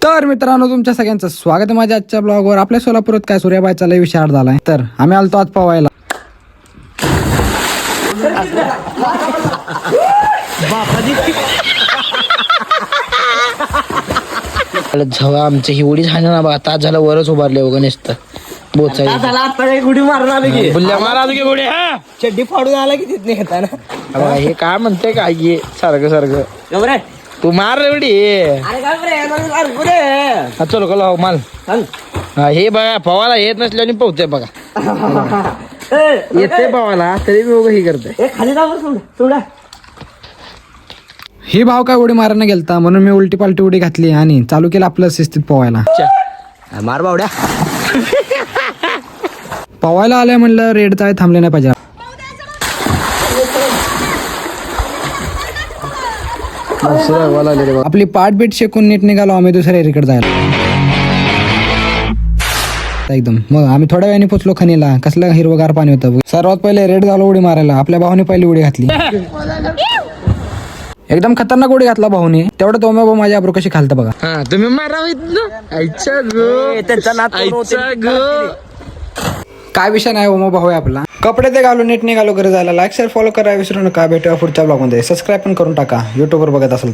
तर मित्रांनो तुमच्या सगळ्यांचं स्वागत आहे माझ्या आजच्या ब्लॉगवर। आपल्या सोलापुरात काय सूर्याबाईचा लय विषार झालाय, तर आम्ही आलतो आज पवायला। जेव्हा आमच्या ही उडी झाली ना बघा, तास झाला वरच उभारले बघा नुसतं बोचाई झाला आता काही गुढी मारून आलो की बुल्ल्या मारा आलो की उडी हा चड्डी फाडून आला की तिथने येताना बघा, हे काय म्हणते काय ये सारखं सारखं गबरे तू मार रे उडी अरे गबरे हा चलो कलो माल हा हे बघा पवाला येत नसल्याने पोहते बघा येते पवाला तरी मी उभं हे करते खाली जावर सोडा ही भाव काय उडी मारायला गेलता म्हणून मी उलटी पालटी उडी घातली आणि चालू केलं आपलं शिस्तीत पवायला। मार बावड्या पवायला आल्या म्हणलं रेड चाळे थांबले नाही पाहिजे। आपली पाठ बीट शेकून नीट निघालो आम्ही दुसऱ्या एरीकडे जायला एकदम। मग आम्ही थोड्या वेळाने पोचलो खनीला। कसलं हिरवगार पाणी होतं। सर्वात पहिले रेड झालो उडी मारायला। आपल्या भावाने पहिली उडी घातली, एकदम खतरनाक उडी घातला भाऊने। तेवढं तो भाऊ माझ्या आबरू कशी खालतं बघा। हा तुम्ही मारावं आईच्या गो त्यांचा नाद आईच्या गो काय विषय नाही ओमो भाऊ आहे आपला। कपडे ते घालून नीट निघालो घरी जायला। लाईक शेअर फॉलो करा विसरू नका। भेटूया पुढच्या ब्लॉगमध्ये। सबस्क्राईब पण करून टाका युट्यूबवर बघत असेल तर।